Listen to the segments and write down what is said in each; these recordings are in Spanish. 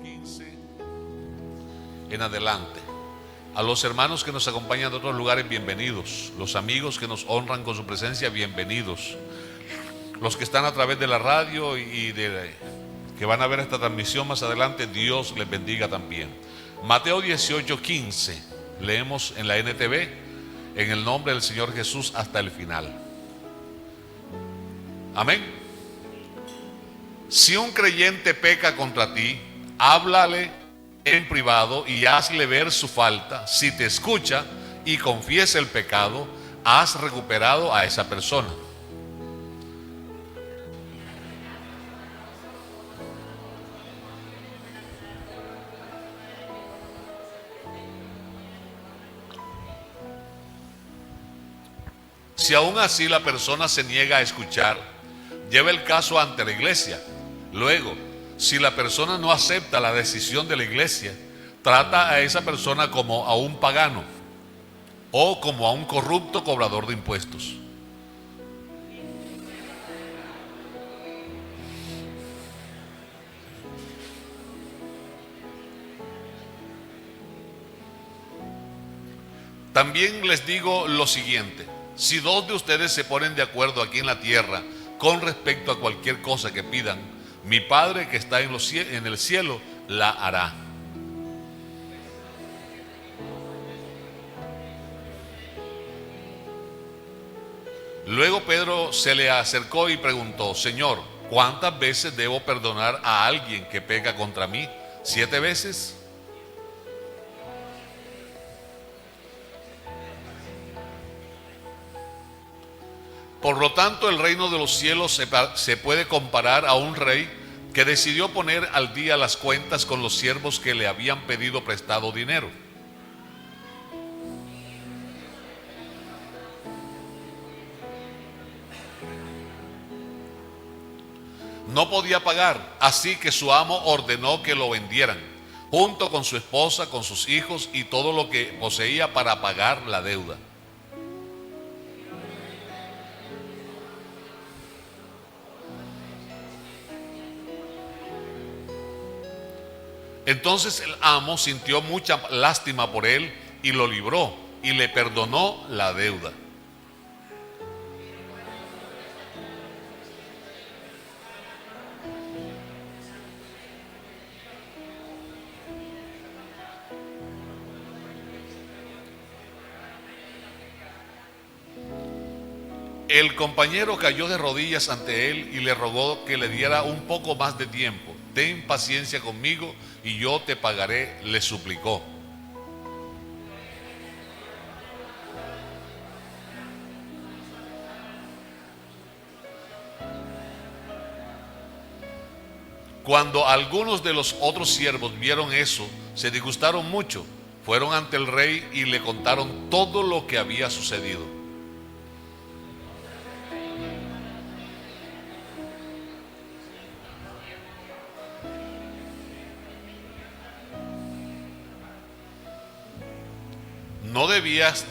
15 en adelante. A los hermanos que nos acompañan de otros lugares, bienvenidos. Los amigos que nos honran con su presencia, bienvenidos. Los que están a través de la radio que van a ver esta transmisión más adelante, Dios les bendiga también. Mateo 18:15, leemos en la NTV, en el nombre del Señor Jesús hasta el final. Amén. Si un creyente peca contra ti, háblale en privado y hazle ver su falta. Si te escucha y confiesa el pecado, has recuperado a esa persona. Si aún así la persona se niega a escuchar, lleva el caso ante la iglesia. Luego, si la persona no acepta la decisión de la iglesia, trata a esa persona como a un pagano o como a un corrupto cobrador de impuestos. También les digo lo siguiente: si dos de ustedes se ponen de acuerdo aquí en la tierra con respecto a cualquier cosa que pidan, mi Padre que está en el cielo la hará. Luego Pedro se le acercó y preguntó: Señor, ¿cuántas veces debo perdonar a alguien que peca contra mí? ¿7 veces? Por lo tanto, el reino de los cielos se puede comparar a un rey que decidió poner al día las cuentas con los siervos que le habían pedido prestado dinero. No podía pagar, así que su amo ordenó que lo vendieran, junto con su esposa, con sus hijos y todo lo que poseía para pagar la deuda. Entonces el amo sintió mucha lástima por él y lo libró y le perdonó la deuda. El compañero cayó de rodillas ante él y le rogó que le diera un poco más de tiempo. Ten paciencia conmigo y yo te pagaré, le suplicó. Cuando algunos de los otros siervos vieron eso, se disgustaron mucho. Fueron ante el rey y le contaron todo lo que había sucedido.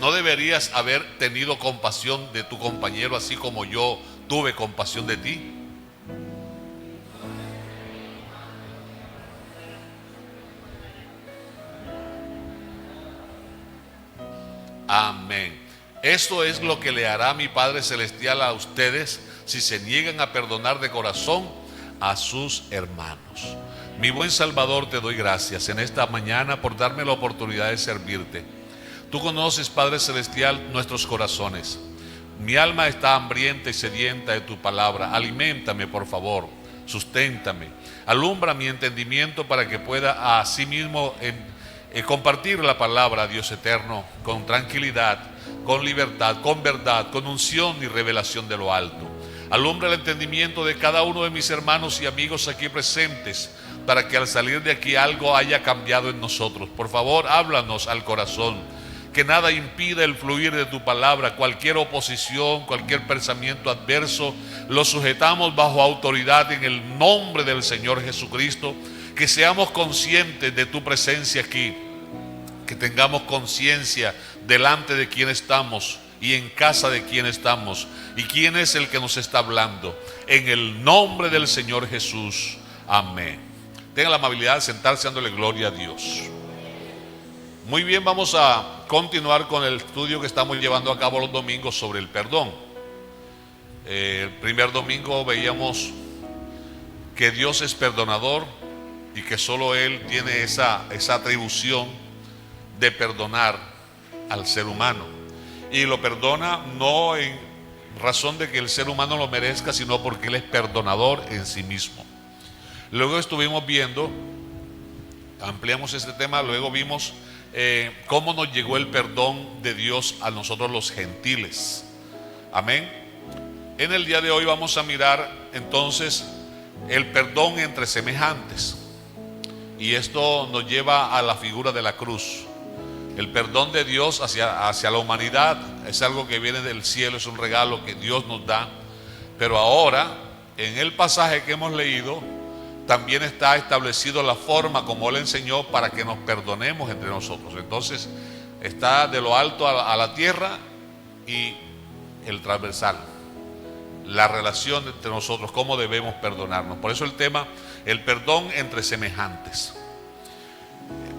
¿No deberías haber tenido compasión de tu compañero así como yo tuve compasión de ti? Amén. Esto es lo que le hará mi Padre Celestial a ustedes si se niegan a perdonar de corazón a sus hermanos. Mi buen Salvador, te doy gracias en esta mañana por darme la oportunidad de servirte. Tú conoces, Padre Celestial, nuestros corazones. Mi alma está hambrienta y sedienta de tu palabra. Aliméntame, por favor. Susténtame. Alumbra mi entendimiento para que pueda asimismo compartir la palabra, Dios eterno, con tranquilidad, con libertad, con verdad, con unción y revelación de lo alto. Alumbra el entendimiento de cada uno de mis hermanos y amigos aquí presentes, para que al salir de aquí algo haya cambiado en nosotros. Por favor, háblanos al corazón. Que nada impida el fluir de tu palabra. Cualquier oposición, cualquier pensamiento adverso, lo sujetamos bajo autoridad en el nombre del Señor Jesucristo. Que seamos conscientes de tu presencia aquí. Que tengamos conciencia delante de quién estamos y en casa de quién estamos y quién es el que nos está hablando. En el nombre del Señor Jesús. Amén. tenga la amabilidad de sentarse dándole gloria a Dios. Muy bien, vamos a continuar con el estudio que estamos llevando a cabo los domingos sobre el perdón. El primer domingo veíamos que Dios es perdonador y que solo Él tiene esa atribución de perdonar al ser humano. Y lo perdona no en razón de que el ser humano lo merezca, sino porque Él es perdonador en sí mismo. Luego estuvimos viendo, ampliamos este tema, luego vimos cómo nos llegó el perdón de Dios a nosotros los gentiles. Amén. En el día de hoy vamos a mirar entonces el perdón entre semejantes. Y esto nos lleva a la figura de la cruz. El perdón de Dios hacia la humanidad es algo que viene del cielo, es un regalo que Dios nos da. Pero ahora, en el pasaje que hemos leído, también está establecido la forma como Él enseñó para que nos perdonemos entre nosotros. Entonces, está de lo alto a la tierra y el transversal. La relación entre nosotros, cómo debemos perdonarnos. Por eso el tema, el perdón entre semejantes.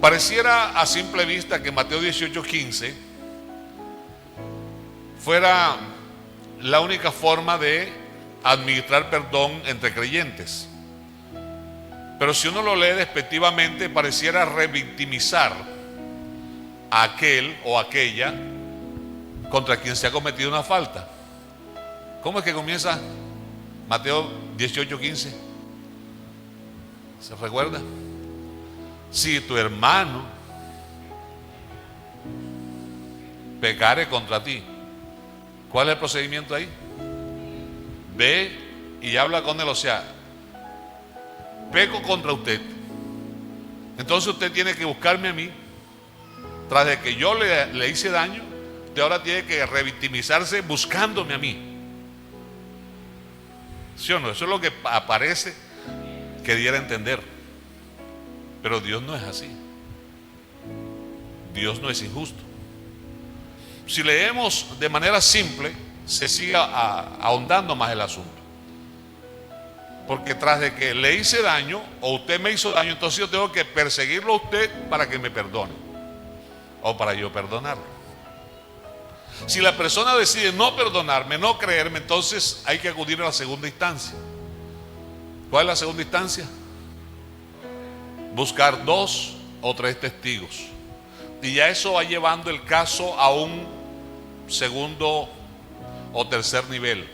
Pareciera a simple vista que Mateo 18:15 fuera la única forma de administrar perdón entre creyentes. Pero si uno lo lee despectivamente, pareciera revictimizar a aquel o aquella contra quien se ha cometido una falta. ¿Cómo es que comienza Mateo 18:15? ¿Se recuerda? Si tu hermano pecare contra ti, ¿cuál es el procedimiento ahí? Ve y habla con él, o sea, peco contra usted. Entonces usted tiene que buscarme a mí. Tras de que yo le hice daño, usted ahora tiene que revictimizarse buscándome a mí. ¿Sí o no? Eso es lo que aparece que diera a entender. Pero Dios no es así. Dios no es injusto. Si leemos de manera simple, se sigue ahondando más el asunto. Porque tras de que le hice daño o usted me hizo daño, entonces yo tengo que perseguirlo a usted para que me perdone o para yo perdonarlo. Si la persona decide no perdonarme, no creerme, entonces hay que acudir a la segunda instancia. ¿Cuál es la segunda instancia? Buscar 2 o 3 testigos. Y ya eso va llevando el caso a un segundo o tercer nivel.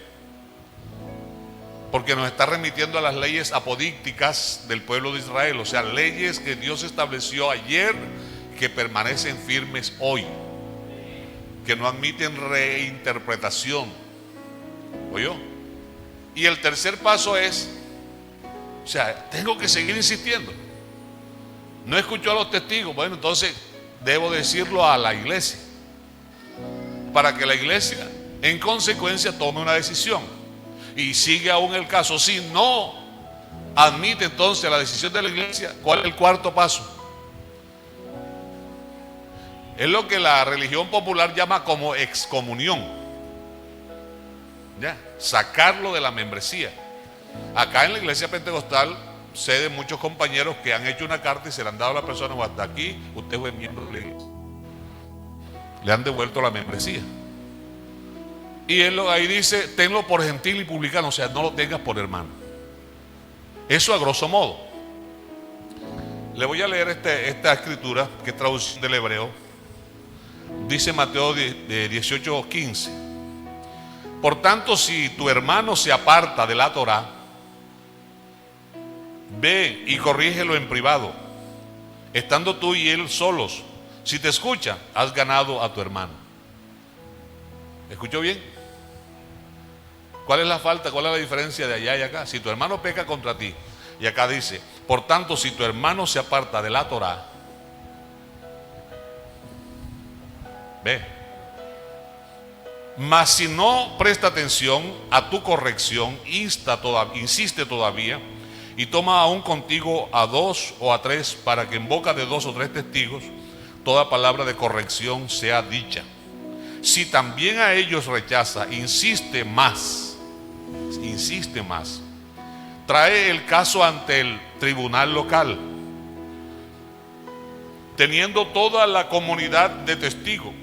Porque nos está remitiendo a las leyes apodícticas del pueblo de Israel. O sea, leyes que Dios estableció ayer que permanecen firmes hoy, que no admiten reinterpretación. ¿Oyó? Y el tercer paso es, o sea, tengo que seguir insistiendo. No escuchó a los testigos, bueno, entonces debo decirlo a la iglesia, para que la iglesia en consecuencia tome una decisión. Y sigue aún el caso. Si no admite entonces la decisión de la iglesia, ¿cuál es el cuarto paso? Es lo que la religión popular llama como excomunión. ¿Ya? Sacarlo de la membresía. Acá en la iglesia pentecostal sé de muchos compañeros que han hecho una carta y se le han dado a la persona, o hasta aquí usted fue miembro de la iglesia. Le han devuelto la membresía. Y él ahí dice, tenlo por gentil y publicano, o sea, no lo tengas por hermano. Eso a grosso modo. Le voy a leer esta escritura que es traducción del hebreo. Dice Mateo 18:15. Por tanto, si tu hermano se aparta de la Torá, ve y corrígelo en privado, estando tú y él solos. Si te escucha, has ganado a tu hermano. ¿Escuchó bien? ¿Cuál es la falta? ¿Cuál es la diferencia de allá y acá? Si tu hermano peca contra ti, y acá dice, por tanto, si tu hermano se aparta de la Torá, ve. Mas si no presta atención a tu corrección, insiste todavía, y toma aún contigo a 2 o a 3, para que en boca de 2 o 3 testigos toda palabra de corrección sea dicha. Si también a ellos rechaza, insiste más, trae el caso ante el tribunal local, teniendo toda la comunidad de testigos.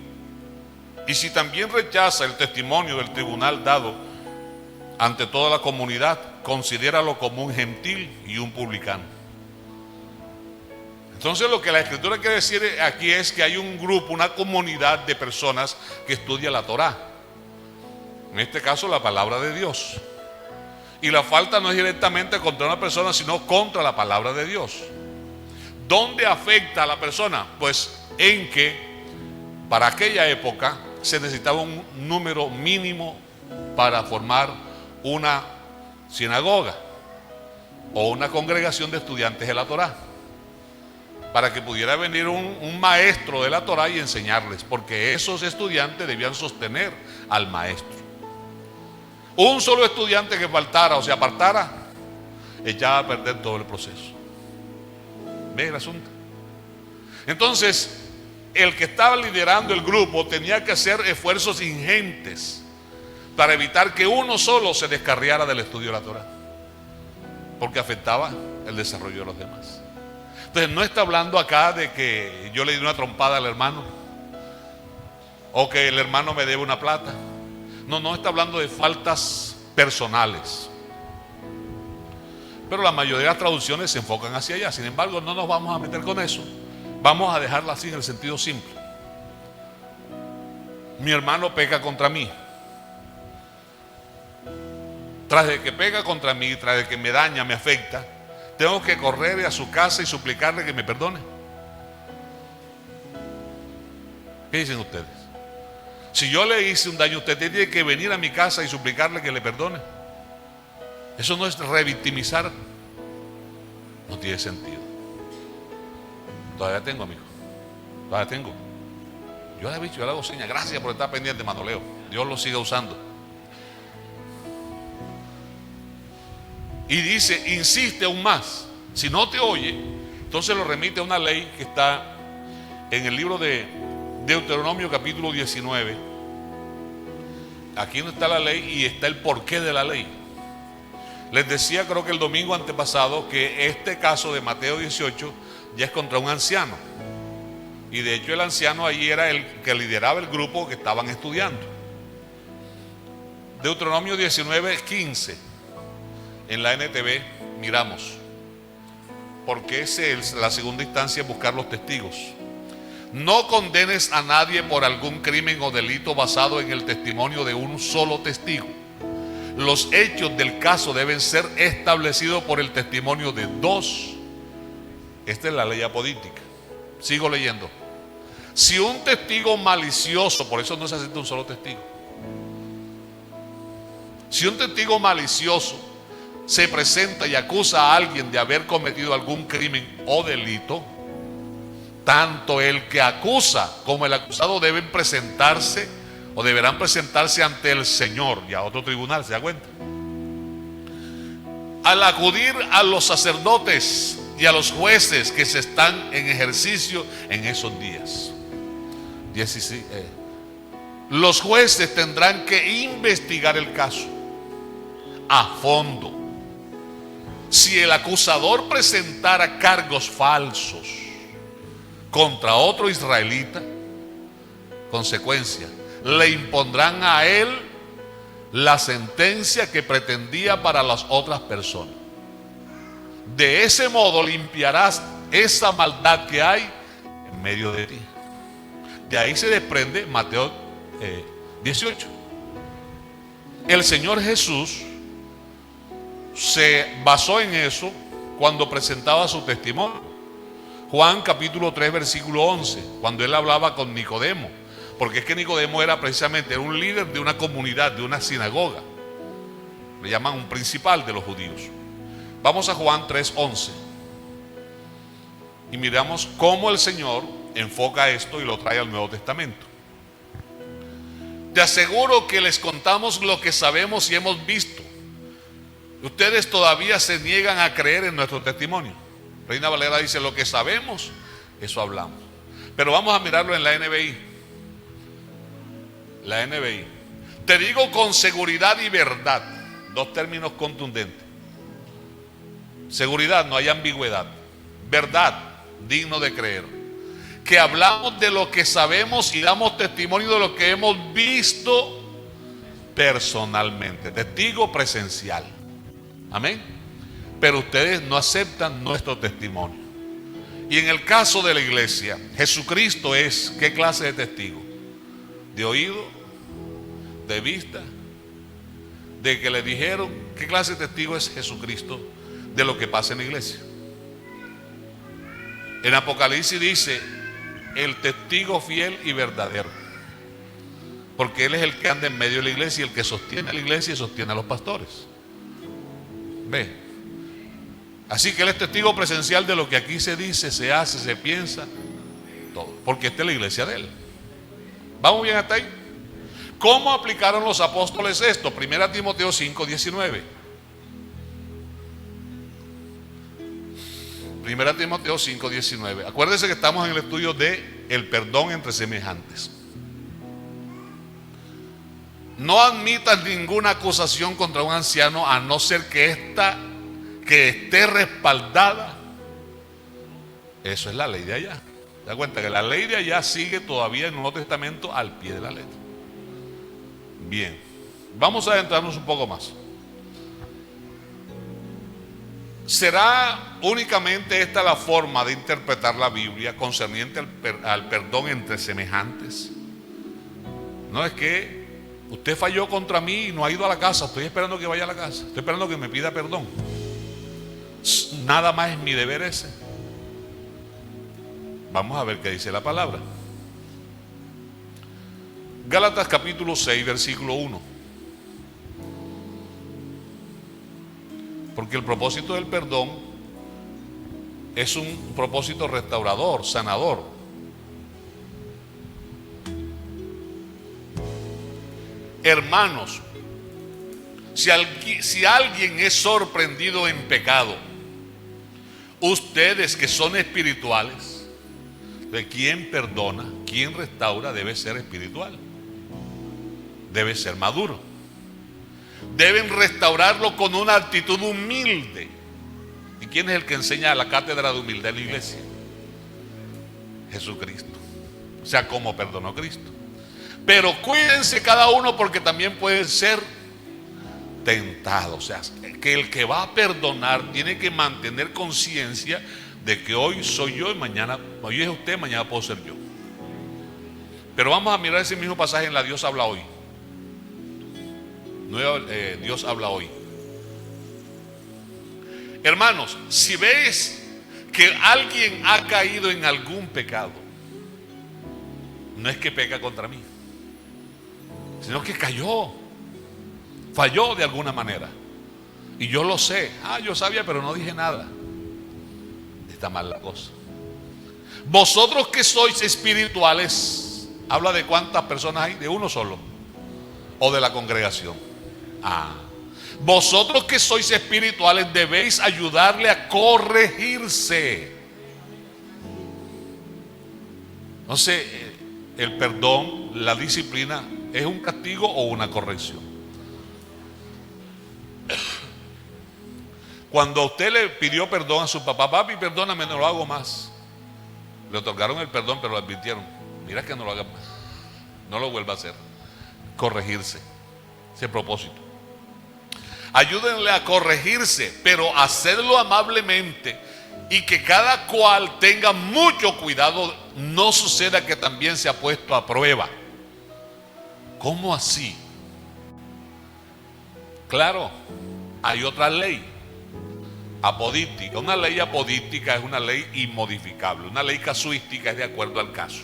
Y si también rechaza el testimonio del tribunal dado ante toda la comunidad, considéralo como un gentil y un publicano. Entonces lo que la Escritura quiere decir aquí es que hay un grupo, una comunidad de personas que estudia la Torá. En este caso la palabra de Dios. Y la falta no es directamente contra una persona, sino contra la palabra de Dios. ¿Dónde afecta a la persona? Pues en que para aquella época se necesitaba un número mínimo para formar una sinagoga o una congregación de estudiantes de la Torá, para que pudiera venir un maestro de la Torá y enseñarles, porque esos estudiantes debían sostener al maestro. Un solo estudiante que faltara o se apartara echaba a perder todo el proceso. ¿Ve el asunto? Entonces el que estaba liderando el grupo tenía que hacer esfuerzos ingentes para evitar que uno solo se descarriara del estudio de la Torá, porque afectaba el desarrollo de los demás. Entonces no está hablando acá de que yo le di una trompada al hermano o que el hermano me debe una plata. No está hablando de faltas personales, pero la mayoría de las traducciones se enfocan hacia allá. Sin embargo, no nos vamos a meter con eso. Vamos a dejarla así en el sentido simple. Mi hermano peca contra mí. Tras de que pega contra mí, tras de que me daña, me afecta, tengo que correr a su casa y suplicarle que me perdone. ¿Qué dicen ustedes? Si yo le hice un daño, usted tiene que venir a mi casa y suplicarle que le perdone. Eso no es revictimizar. No tiene sentido. Todavía tengo, amigo. Todavía tengo. Yo le he dicho, yo le hago señas. Gracias por estar pendiente, Manoleo. Dios lo siga usando. Y dice, insiste aún más. Si no te oye, entonces lo remite a una ley que está en el libro de Deuteronomio capítulo 19. Aquí no está la ley y está el porqué de la ley. Les decía, creo que el domingo antepasado, que este caso de Mateo 18 ya es contra un anciano. Y de hecho el anciano allí era el que lideraba el grupo que estaban estudiando. Deuteronomio 19:15. En la NTV miramos, porque es la segunda instancia, buscar los testigos. No condenes a nadie por algún crimen o delito basado en el testimonio de un solo testigo. Los hechos del caso deben ser establecidos por el testimonio de dos. Esta es la ley apodítica. Sigo leyendo. Si un testigo malicioso, por eso no se acepta un solo testigo. Si un testigo malicioso se presenta y acusa a alguien de haber cometido algún crimen o delito, tanto el que acusa como el acusado deben presentarse o deberán presentarse ante el Señor y a otro tribunal. ¿Se da cuenta? Al acudir a los sacerdotes y a los jueces que se están en ejercicio en esos días, los jueces tendrán que investigar el caso a fondo. Si el acusador presentara cargos falsos contra otro israelita, consecuencia, le impondrán a él la sentencia que pretendía para las otras personas. De ese modo limpiarás esa maldad que hay en medio de ti. De ahí se desprende Mateo 18. El Señor Jesús se basó en eso cuando presentaba su testimonio. Juan capítulo 3 versículo 11, cuando él hablaba con Nicodemo, porque es que Nicodemo era precisamente un líder de una comunidad, de una sinagoga, le llaman un principal de los judíos. Vamos a Juan 3:11 y miramos cómo el Señor enfoca esto y lo trae al Nuevo Testamento. Te aseguro que les contamos lo que sabemos y hemos visto. Ustedes todavía se niegan a creer en nuestro testimonio. Reina Valera dice, lo que sabemos, eso hablamos. Pero vamos a mirarlo en la NBI. La NBI. Te digo con seguridad y verdad, dos términos contundentes. seguridad, no hay ambigüedad, verdad, digno de creer, que hablamos de lo que sabemos y damos testimonio de lo que hemos visto personalmente, testigo presencial. Amén. Pero ustedes no aceptan nuestro testimonio. Y en el caso de la iglesia, Jesucristo es, ¿qué clase de testigo? ¿De oído? ¿De vista? ¿De que le dijeron? ¿Qué clase de testigo es Jesucristo de lo que pasa en la iglesia? En Apocalipsis dice, el testigo fiel y verdadero, porque Él es el que anda en medio de la iglesia y el que sostiene a la iglesia y sostiene a los pastores. Ve. Así que Él es testigo presencial de lo que aquí se dice, se hace, se piensa, todo, porque esta es la iglesia de Él. ¿Vamos bien hasta ahí? ¿Cómo aplicaron los apóstoles esto? 1 Timoteo 5:19. 1 Timoteo 5:19. Acuérdense que estamos en el estudio de el perdón entre semejantes. No admitas ninguna acusación contra un anciano a no ser que esté respaldada. Eso es la ley de allá. ¿Te das cuenta que la ley de allá sigue todavía en el Nuevo Testamento al pie de la letra? Bien, vamos a adentrarnos un poco más. ¿Será únicamente esta la forma de interpretar la Biblia concerniente al perdón entre semejantes? No, es que usted falló contra mí y no ha ido a la casa. Estoy esperando que vaya a la casa. Estoy esperando que me pida perdón. Nada más es mi deber ese. Vamos a ver qué dice la palabra. Gálatas capítulo 6, versículo 1. Porque el propósito del perdón es un propósito restaurador, sanador. Hermanos, si alguien es sorprendido en pecado, ustedes que son espirituales, de quien perdona, quien restaura, debe ser espiritual, debe ser maduro. Deben restaurarlo con una actitud humilde. ¿Y quién es el que enseña la cátedra de humildad en la iglesia? Jesucristo. O sea, como perdonó Cristo. Pero cuídense cada uno, porque también pueden ser tentados. O sea, que el que va a perdonar tiene que mantener conciencia de que hoy soy yo y mañana, hoy es usted, mañana puedo ser yo. Pero vamos a mirar ese mismo pasaje en la Dios habla hoy. Dios habla hoy. Hermanos, si ves que alguien ha caído en algún pecado, no es que peca contra mí, sino que falló de alguna manera, y yo lo sé. Yo sabía, pero no dije nada. Está mal la cosa. Vosotros que sois espirituales, habla de cuántas personas hay, de uno solo, o de la congregación. Vosotros que sois espirituales debéis ayudarle a corregirse. Entonces, el perdón, la disciplina, ¿es un castigo o una corrección? Cuando usted le pidió perdón a su papá, papi, perdóname, no lo hago más. Le otorgaron el perdón, pero lo advirtieron: mira que no lo hagas más, no lo vuelva a hacer. Corregirse, ese propósito. Ayúdenle a corregirse, pero hacerlo amablemente, y que cada cual tenga mucho cuidado, no suceda que también se ha puesto a prueba. ¿Cómo así? Claro, hay otra ley apodíctica. Una ley apodíctica es una ley inmodificable. Una ley casuística es de acuerdo al caso.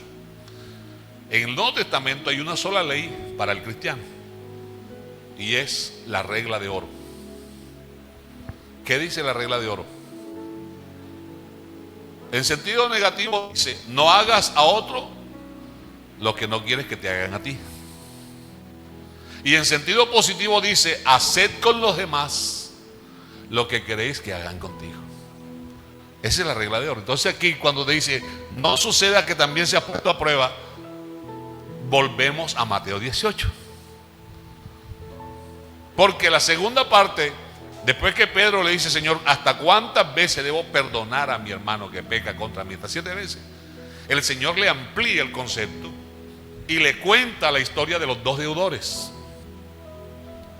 En el Nuevo Testamento hay una sola ley para el cristiano, y es la regla de oro. ¿Qué dice la regla de oro? En sentido negativo dice: no hagas a otro lo que no quieres que te hagan a ti. Y en sentido positivo dice: haced con los demás lo que queréis que hagan contigo. Esa es la regla de oro. Entonces aquí, cuando dice no suceda que también se ha puesto a prueba, volvemos a Mateo 18. Porque la segunda parte Después que Pedro le dice, Señor, ¿hasta cuántas veces debo perdonar a mi hermano que peca contra mí? Hasta 7 veces. El Señor le amplía el concepto y le cuenta la historia de los 2 deudores.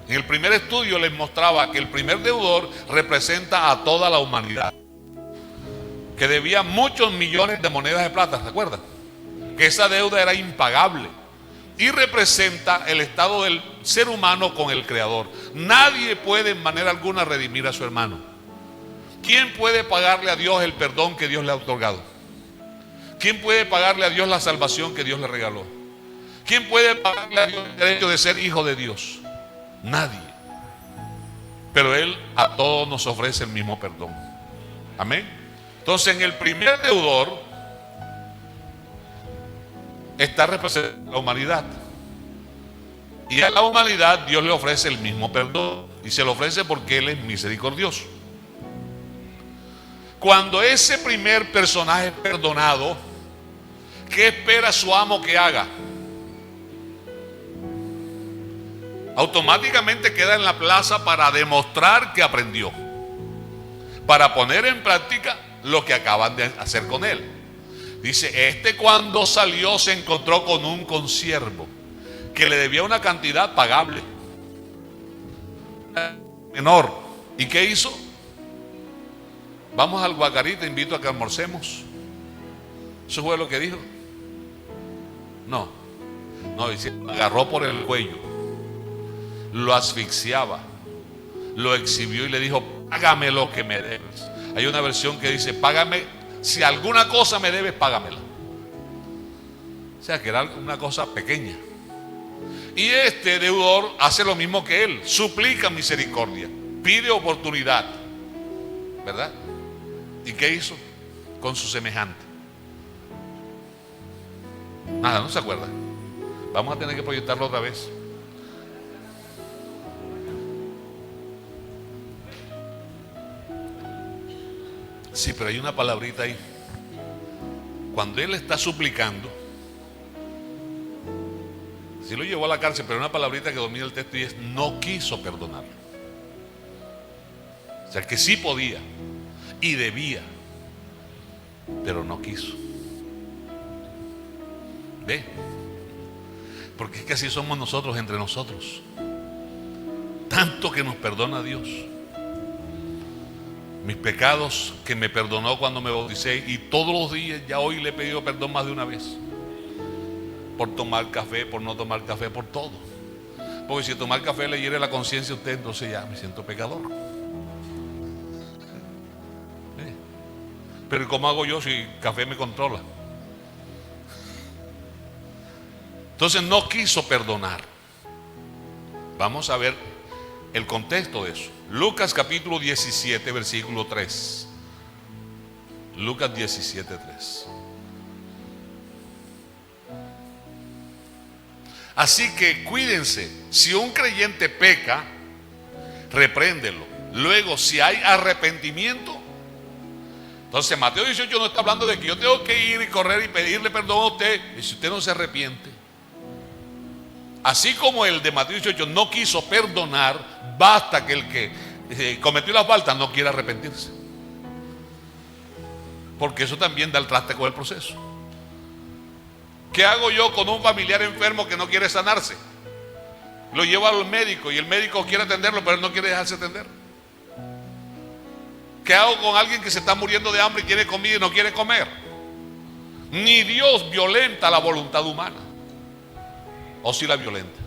En el primer estudio les mostraba que el primer deudor representa a toda la humanidad, que debía muchos millones de monedas de plata, ¿se acuerdan? Que esa deuda era impagable y representa el estado del ser humano con el Creador. Nadie puede en manera alguna redimir a su hermano. ¿Quién puede pagarle a Dios el perdón que Dios le ha otorgado? ¿Quién puede pagarle a Dios la salvación que Dios le regaló? ¿Quién puede pagarle a Dios el derecho de ser hijo de Dios? Nadie. Pero Él a todos nos ofrece el mismo perdón. Amén. Entonces, en el primer deudor está representada la humanidad. Y a la humanidad Dios le ofrece el mismo perdón. Y se lo ofrece porque Él es misericordioso. Cuando ese primer personaje es perdonado, ¿qué espera su amo que haga? Automáticamente queda en la plaza para demostrar que aprendió, para poner en práctica lo que acaban de hacer con él. Dice, cuando salió se encontró con un consiervo que le debía una cantidad pagable, menor. ¿Y qué hizo? Vamos al Guacarí, te invito a que almorcemos. ¿Eso fue lo que dijo? No, dice, lo agarró por el cuello, lo asfixiaba, lo exhibió y le dijo, págame lo que me debes. Hay una versión que dice, págame, si alguna cosa me debes, págamela. O sea que era una cosa pequeña. Y este deudor hace lo mismo que él, suplica misericordia, pide oportunidad, ¿verdad? ¿Y qué hizo con su semejante? Nada, no se acuerda. Vamos a tener que proyectarlo otra vez. Sí, pero hay una palabrita ahí. Cuando él está suplicando, sí lo llevó a la cárcel, pero hay una palabrita que domina el texto y es no quiso perdonarlo. O sea que sí podía y debía, pero no quiso. ¿Ve? Porque es que así somos nosotros entre nosotros. Tanto que nos perdona Dios. Mis pecados que me perdonó cuando me bauticé, y todos los días ya hoy le he pedido perdón más de una vez. Por tomar café, por no tomar café, por todo. Porque si tomar café le hiere la conciencia a usted, entonces ya me siento pecador. Pero ¿cómo hago yo si café me controla? Entonces no quiso perdonar. Vamos a ver el contexto de eso. Lucas capítulo 17, versículo 3. Lucas 17, 3. Así que cuídense. Si un creyente peca, repréndelo. Luego, si hay arrepentimiento. Entonces Mateo 18 no está hablando de que yo tengo que ir y correr y pedirle perdón a usted. Y si usted no se arrepiente, así como el de Mateo 18 no quiso perdonar, basta que el que cometió la falta no quiera arrepentirse. Porque eso también da el traste con el proceso. ¿Qué hago yo con un familiar enfermo que no quiere sanarse? Lo llevo al médico y el médico quiere atenderlo, pero él no quiere dejarse atender. ¿Qué hago con alguien que se está muriendo de hambre y quiere comida y no quiere comer? Ni Dios violenta la voluntad humana. ¿O si la violenta?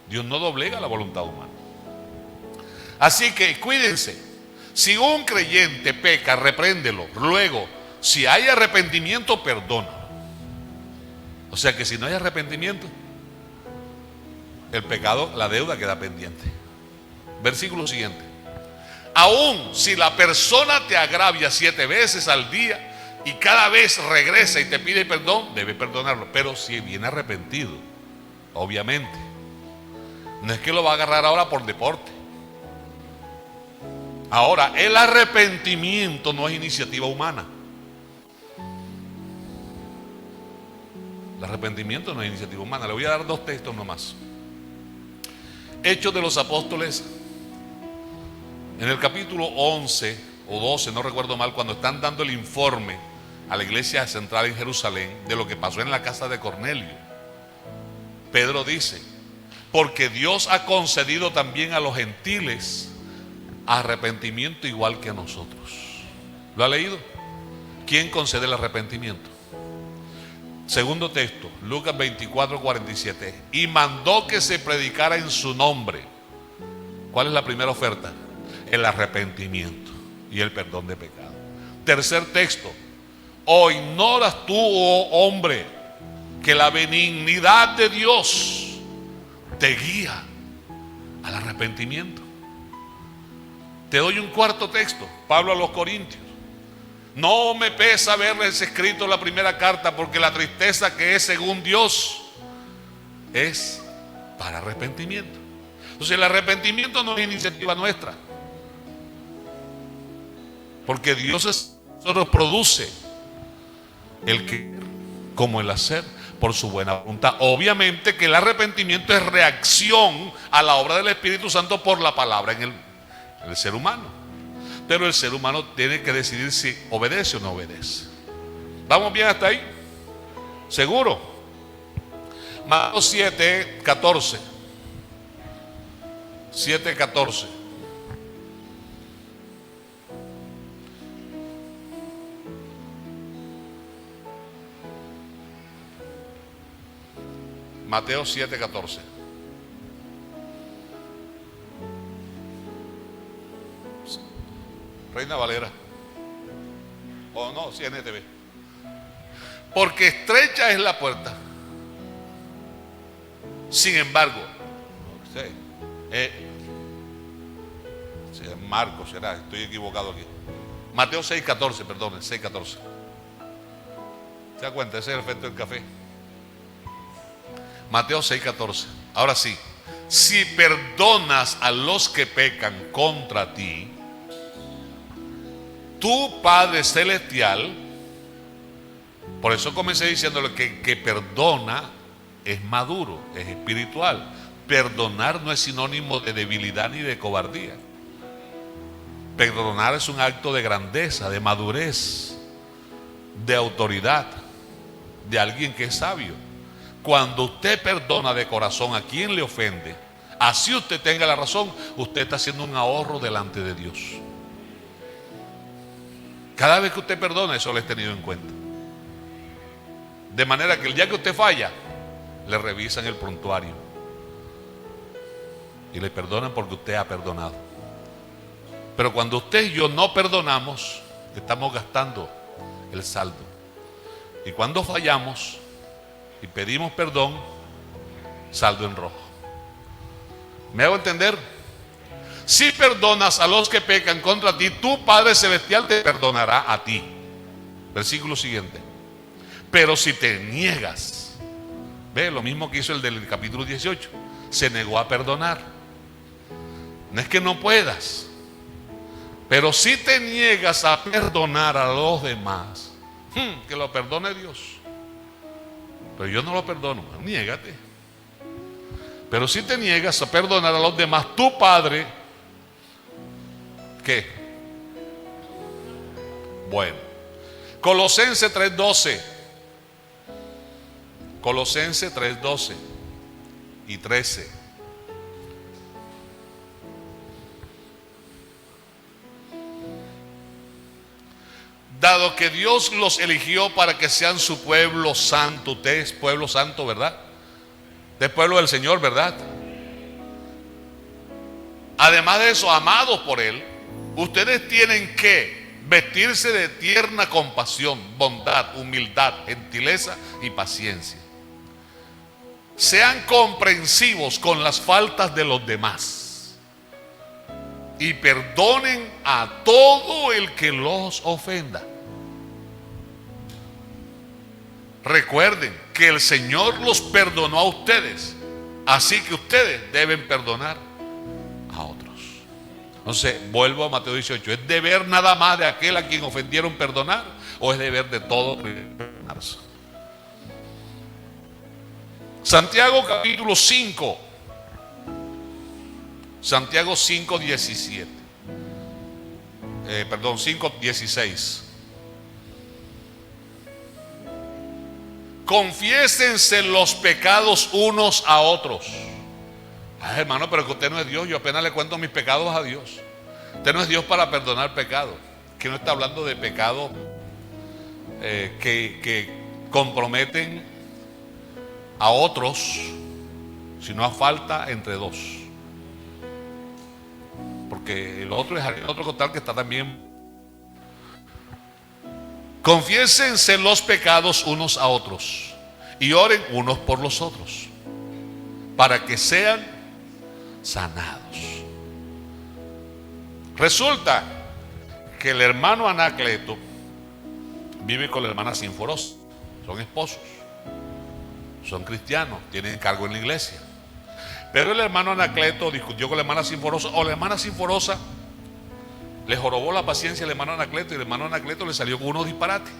Dios no doblega la voluntad humana. Así que cuídense. Si un creyente peca, repréndelo. Luego, si hay arrepentimiento, perdónalo. O sea que si no hay arrepentimiento, el pecado, la deuda queda pendiente. Versículo siguiente. Aún si la persona te agravia 7 veces al día y cada vez regresa y te pide perdón, debes perdonarlo. Pero si viene arrepentido, obviamente. No es que lo va a agarrar ahora por deporte. Ahora, el arrepentimiento no es iniciativa humana. El arrepentimiento no es iniciativa humana. Le voy a dar 2 textos nomás. Hechos de los Apóstoles En el capítulo 11 o 12, no recuerdo mal, cuando están dando el informe a la iglesia central en Jerusalén de lo que pasó en la casa de Cornelio, Pedro dice: porque Dios ha concedido también a los gentiles arrepentimiento igual que a nosotros. ¿Lo ha leído? ¿Quién concede el arrepentimiento? Segundo texto, Lucas 24:47. Y mandó que se predicara en su nombre. ¿Cuál es la primera oferta? El arrepentimiento y el perdón de pecado. Tercer texto, o ignoras tú, oh hombre, que la benignidad de Dios te guía al arrepentimiento. Te doy un cuarto texto, Pablo a los Corintios. No me pesa haberles escrito la primera carta, porque la tristeza que es según Dios es para arrepentimiento. Entonces el arrepentimiento no es iniciativa nuestra, porque Dios nos produce el querer como el hacer por su buena voluntad. Obviamente que el arrepentimiento es reacción a la obra del Espíritu Santo por la palabra en el ser humano. Pero el ser humano tiene que decidir si obedece o no obedece. ¿Vamos bien hasta ahí? ¿Seguro? Mateo 7:14. 7:14. Mateo 7:14. Reina Valera. O no, CNTV. Porque estrecha es la puerta. Sin embargo, Marcos será, estoy equivocado aquí. Mateo 6:14, perdón, 6:14. ¿Se da cuenta? Ese es el efecto del café. Mateo 6:14. Ahora sí, si perdonas a los que pecan contra ti, tu Padre Celestial, por eso comencé diciéndole que perdona es maduro, es espiritual. Perdonar no es sinónimo de debilidad ni de cobardía. Perdonar es un acto de grandeza, de madurez, de autoridad, de alguien que es sabio. Cuando usted perdona de corazón a quien le ofende, así usted tenga la razón, usted está haciendo un ahorro delante de Dios. Cada vez que usted perdona, eso lo he tenido en cuenta. De manera que el día que usted falla, le revisan el prontuario y le perdonan porque usted ha perdonado. Pero cuando usted y yo no perdonamos, estamos gastando el saldo. Y cuando fallamos y pedimos perdón, saldo en rojo. ¿Me hago entender? Si perdonas a los que pecan contra ti, tu Padre Celestial te perdonará a ti. Versículo siguiente. Pero si te niegas, ve lo mismo que hizo el del capítulo 18, se negó a perdonar. No es que no puedas, pero si te niegas a perdonar a los demás, que lo perdone Dios. Pero yo no lo perdono, niégate. Pero si te niegas a perdonar a los demás, tu Padre, ¿qué? Bueno, Colosenses 3:12. Colosenses 3:12 y 13. Dado que Dios los eligió para que sean su pueblo santo. Usted es pueblo santo, ¿verdad? Usted es pueblo del Señor, ¿verdad? Además de eso, amados por Él, ustedes tienen que vestirse de tierna compasión, bondad, humildad, gentileza y paciencia. Sean comprensivos con las faltas de los demás y perdonen a todo el que los ofenda. Recuerden que el Señor los perdonó a ustedes, así que ustedes deben perdonar a otros. Entonces, vuelvo a Mateo 18. ¿Es deber nada más de aquel a quien ofendieron perdonar, o es deber de todos perdonarse? Santiago capítulo 5. Santiago 5:17. 5:16. Confiésense los pecados unos a otros. Ay, hermano, pero que usted no es Dios. Yo apenas le cuento mis pecados a Dios. Usted no es Dios para perdonar pecados. Que no está hablando de pecados que comprometen a otros, sino a falta entre dos. Porque el otro es otro costal que está también. Confiésense los pecados unos a otros y oren unos por los otros para que sean sanados. Resulta que el hermano Anacleto vive con la hermana Sinforosa. Son esposos, son cristianos, tienen cargo en la iglesia. Pero el hermano Anacleto discutió con la hermana Sinforosa, o la hermana Sinforosa le jorobó la paciencia al hermano Anacleto, y el hermano Anacleto le salió con unos disparates.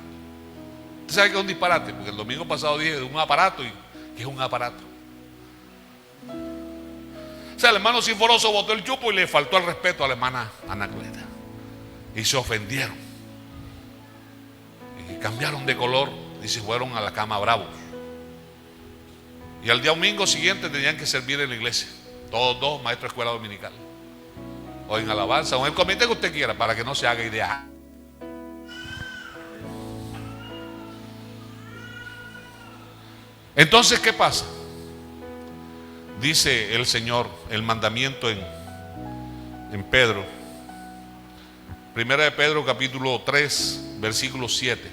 ¿Usted sabe qué es un disparate? Porque el domingo pasado dije de un aparato, y ¿qué es un aparato? O sea, el hermano Sinforoso botó el chupo y le faltó el respeto a la hermana Anacleta. Y se ofendieron. Y cambiaron de color y se fueron a la cama bravos. Y al día domingo siguiente tenían que servir en la iglesia. Todos dos, maestros de escuela dominical. O en alabanza, o en el comité que usted quiera, para que no se haga idea. Entonces, ¿qué pasa? Dice el Señor, el mandamiento en Pedro. Primera de Pedro, capítulo 3, versículo 7.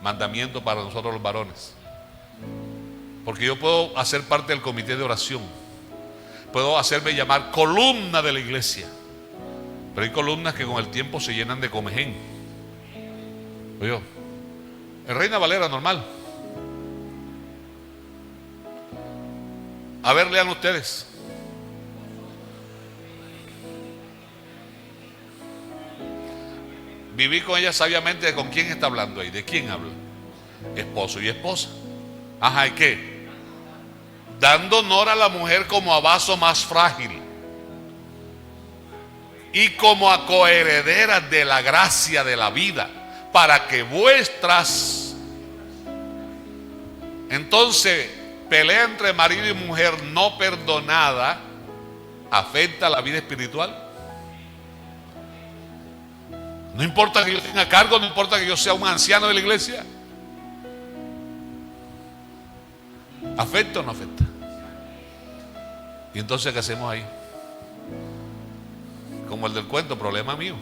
Mandamiento para nosotros los varones. Porque yo puedo hacer parte del comité de oración. Puedo hacerme llamar columna de la iglesia. Pero hay columnas que con el tiempo se llenan de comején. Oye, el Reina Valera normal. A ver, lean ustedes. Viví con ella sabiamente. ¿Con quién está hablando ahí? ¿De quién habla? Esposo y esposa. Ajá, ¿y qué? Dando honor a la mujer como a vaso más frágil y como a coherederas de la gracia de la vida, para que vuestras. Entonces, pelea entre marido y mujer no perdonada afecta la vida espiritual. No importa que yo tenga cargo, no importa que yo sea un anciano de la iglesia. ¿Afecta o no afecta? Y entonces, ¿qué hacemos ahí? Como el del cuento, problema mío.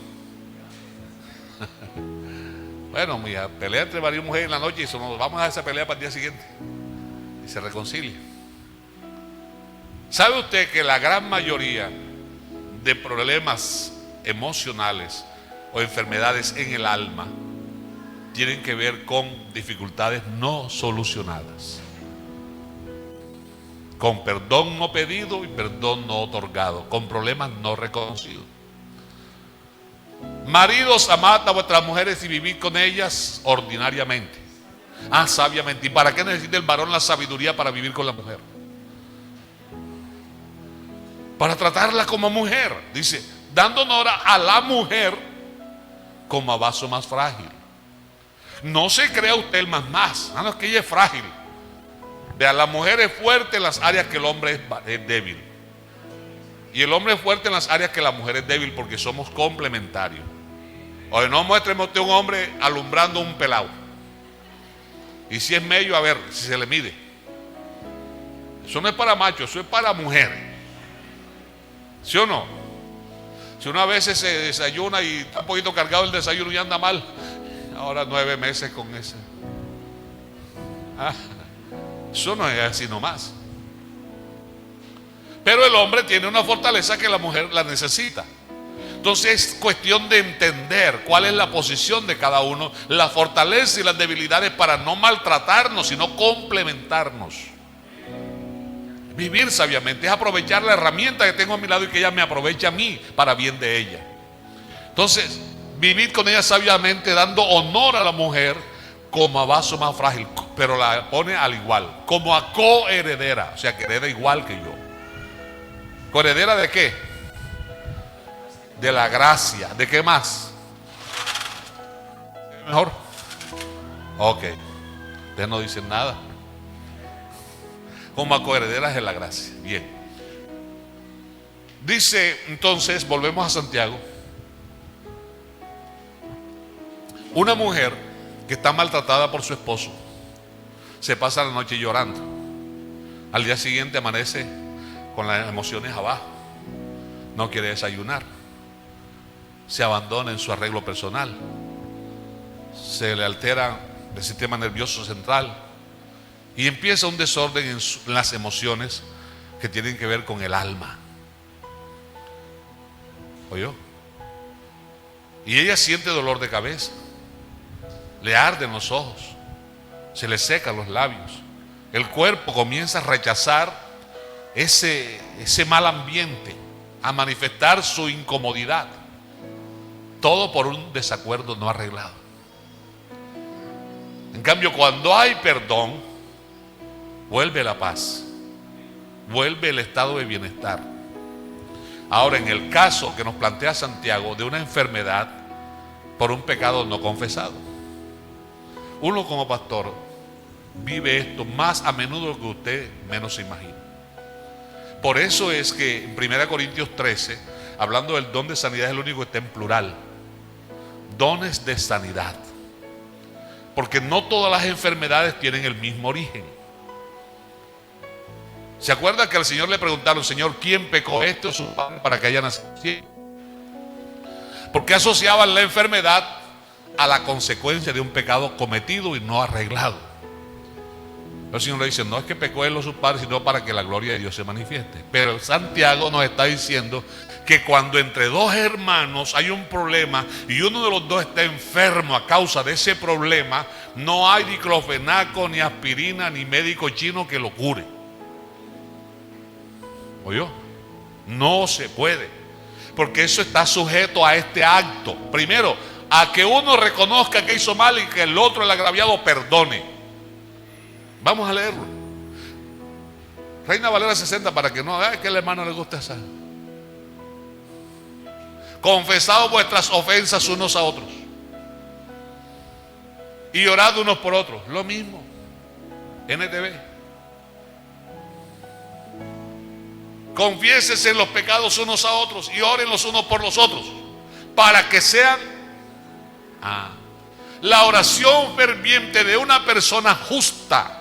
Bueno, mira, pelea entre marido y mujer en la noche y nos vamos a esa pelea para el día siguiente. Y se reconcilia. ¿Sabe usted que la gran mayoría de problemas emocionales o enfermedades en el alma tienen que ver con dificultades no solucionadas? Con perdón no pedido y perdón no otorgado, con problemas no reconocidos. Maridos, amad a vuestras mujeres y vivid con ellas ordinariamente. Sabiamente. ¿Y para qué necesita el varón la sabiduría para vivir con la mujer? Para tratarla como mujer. Dice, dando honor a la mujer como a vaso más frágil. No se crea usted el más. No, es que ella es frágil. Vea, la mujer es fuerte en las áreas que el hombre es débil. Y el hombre es fuerte en las áreas que la mujer es débil, porque somos complementarios. Oye, no muéstreme usted un hombre alumbrando un pelado. Y si es medio, a ver si se le mide. Eso no es para machos, eso es para mujeres. ¿Sí o no? Si uno a veces se desayuna y está un poquito cargado el desayuno y anda mal, ahora 9 meses con ese. Eso no es así nomás. Pero el hombre tiene una fortaleza que la mujer la necesita. Entonces es cuestión de entender cuál es la posición de cada uno, la fortaleza y las debilidades, para no maltratarnos, sino complementarnos. Vivir sabiamente es aprovechar la herramienta que tengo a mi lado y que ella me aproveche a mí para bien de ella. Entonces, vivir con ella sabiamente, dando honor a la mujer como a vaso más frágil, pero la pone al igual, como a coheredera, o sea, que hereda igual que yo. ¿Coheredera de qué? De la gracia. ¿De qué más? mejor? Ok. Ustedes no dicen nada. Como coherederas de la gracia. Bien. Dice entonces, volvemos a Santiago. Una mujer que está maltratada por su esposo se pasa la noche llorando. Al día siguiente amanece con las emociones abajo. No quiere desayunar. Se abandona en su arreglo personal. Se le altera el sistema nervioso central y empieza un desorden en las emociones que tienen que ver con el alma. ¿Oyó? Y ella siente dolor de cabeza, le arden los ojos, se le secan los labios, el cuerpo comienza a rechazar ese mal ambiente, a manifestar su incomodidad, todo por un desacuerdo no arreglado. En cambio, cuando hay perdón, vuelve la paz, vuelve el estado de bienestar. Ahora, en el caso que nos plantea Santiago de una enfermedad por un pecado no confesado, uno como pastor vive esto más a menudo que usted menos se imagina. Por eso es que en 1 Corintios 13, hablando del don de sanidad, es el único que está en plural. Dones de sanidad. Porque no todas las enfermedades tienen el mismo origen. ¿Se acuerda que al Señor le preguntaron, Señor, ¿quién pecó, este o su padre, para que haya nacido ciego? Porque asociaban la enfermedad a la consecuencia de un pecado cometido y no arreglado. El Señor le dice, no es que pecó él o sus padres, sino para que la gloria de Dios se manifieste. Pero Santiago nos está diciendo que cuando entre dos hermanos hay un problema y uno de los dos está enfermo a causa de ese problema, no hay diclofenaco, ni aspirina, ni médico chino que lo cure. ¿Oyó? No se puede, porque eso está sujeto a este acto. Primero, a que uno reconozca que hizo mal y que el otro, el agraviado, perdone. Vamos a leerlo. Reina Valera 60, para que no haga que al hermano le guste esa. Confesad vuestras ofensas unos a otros y orad unos por otros. Lo mismo. NTV. Confiésense en los pecados unos a otros y oren los unos por los otros, para que sean la oración ferviente de una persona justa.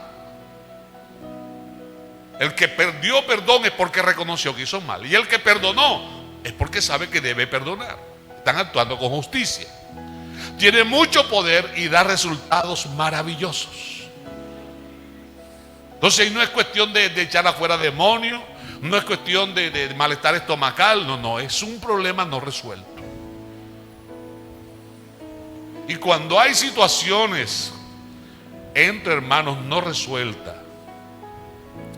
El que perdió perdón es porque reconoció que hizo mal, y el que perdonó es porque sabe que debe perdonar. Están actuando con justicia. Tiene mucho poder y da resultados maravillosos. Entonces no es cuestión de echar afuera demonios, no es cuestión de malestar estomacal, no, es un problema no resuelto. Y cuando hay situaciones entre hermanos no resueltas,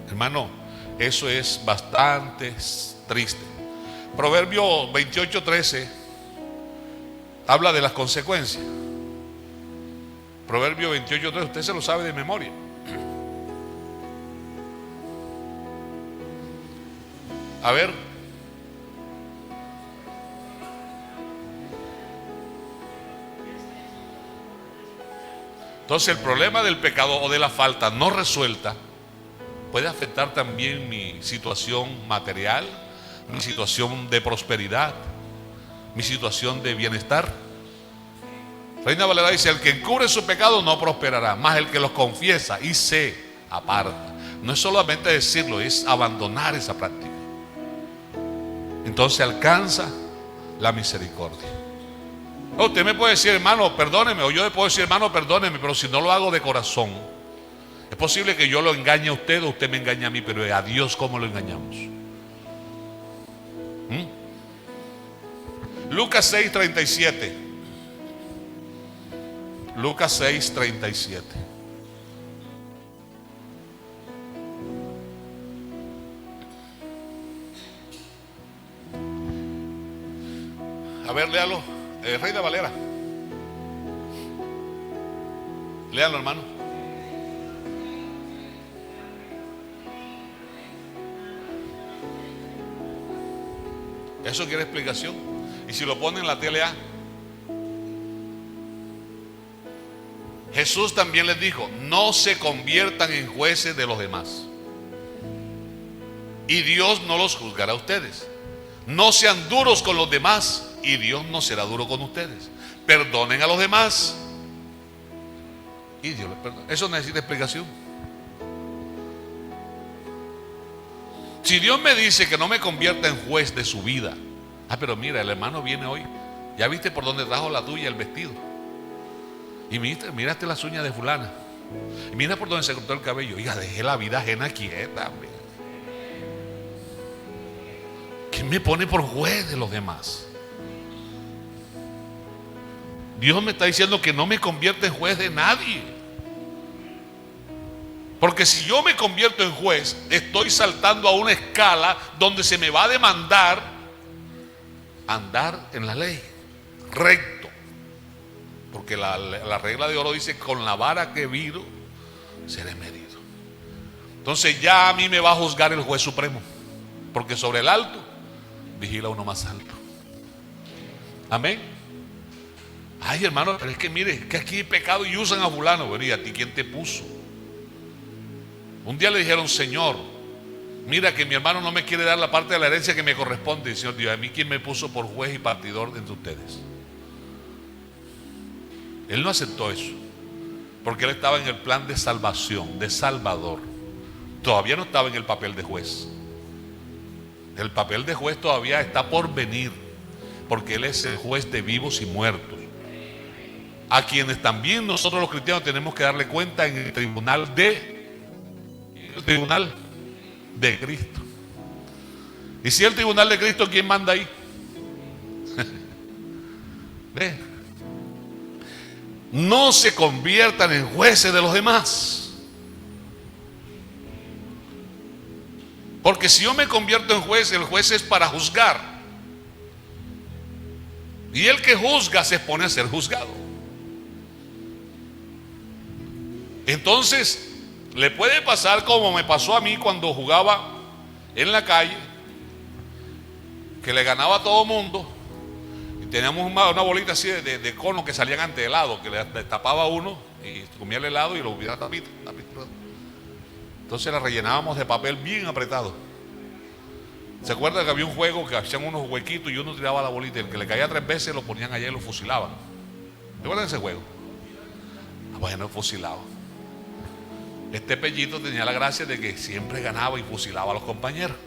hermano, eso es bastante triste. Proverbio 28:13 habla de las consecuencias. Proverbio 28:13, usted se lo sabe de memoria. A ver. Entonces el problema del pecado o de la falta no resuelta puede afectar también mi situación material, mi situación de prosperidad, mi situación de bienestar. Reina Valera dice, el que encubre su pecado no prosperará, más el que los confiesa y se aparta. No es solamente decirlo, es abandonar esa práctica. Entonces alcanza la misericordia. Usted me puede decir, hermano, perdóneme, o yo le puedo decir, hermano, perdóneme, pero si no lo hago de corazón, es posible que yo lo engañe a usted o usted me engañe a mí, pero a Dios, ¿cómo lo engañamos? Lucas 6:37. Lucas 6:37. A ver, léalo, Reina Valera. Léalo, hermano. Eso quiere explicación. Y si lo pone en la TLA, Jesús también les dijo: no se conviertan en jueces de los demás, y Dios no los juzgará a ustedes. No sean duros con los demás, y Dios no será duro con ustedes. Perdonen a los demás, y Dios les perdona. Eso necesita explicación. Si Dios me dice que no me convierta en juez de su vida, pero mira, el hermano viene hoy, ya viste por dónde trajo la tuya el vestido, y miraste las uñas de fulana, y mira por dónde se cortó el cabello. Oiga, dejé la vida ajena quieta. ¿Quién me pone por juez de los demás? Dios me está diciendo que no me convierta en juez de nadie. Porque si yo me convierto en juez, estoy saltando a una escala donde se me va a demandar andar en la ley, recto. Porque la regla de oro dice: con la vara que viro seré medido. Entonces ya a mí me va a juzgar el juez supremo, porque sobre el alto vigila uno más alto. Amén. Ay, hermano, pero es que mire, que aquí hay pecado y usan a fulano. Bueno, ¿y a ti quién te puso? Un día le dijeron: Señor, mira que mi hermano no me quiere dar la parte de la herencia que me corresponde. Y el Señor dijo: ¿a mí quién me puso por juez y partidor entre ustedes? Él no aceptó eso, porque él estaba en el plan de salvación, de salvador. Todavía no estaba en el papel de juez. El papel de juez todavía está por venir, porque él es el juez de vivos y muertos, a quienes también nosotros los cristianos tenemos que darle cuenta en el tribunal de Cristo. Y si el tribunal de Cristo, ¿quién manda ahí? ¿Ve? No se conviertan en jueces de los demás. Porque si yo me convierto en juez, el juez es para juzgar. Y el que juzga se pone a ser juzgado. Entonces, le puede pasar como me pasó a mí cuando jugaba en la calle, que le ganaba a todo mundo. Y teníamos una bolita así de cono que salían ante helado, que le tapaba a uno y comía el helado y lo hubiera tapito. Entonces la rellenábamos de papel bien apretado. ¿Se acuerdan que había un juego que hacían unos huequitos y uno tiraba la bolita y el que le caía 3 veces lo ponían allá y lo fusilaban? ¿Se acuerdan de ese juego? Bueno, fusilado. Este pellito tenía la gracia de que siempre ganaba y fusilaba a los compañeros.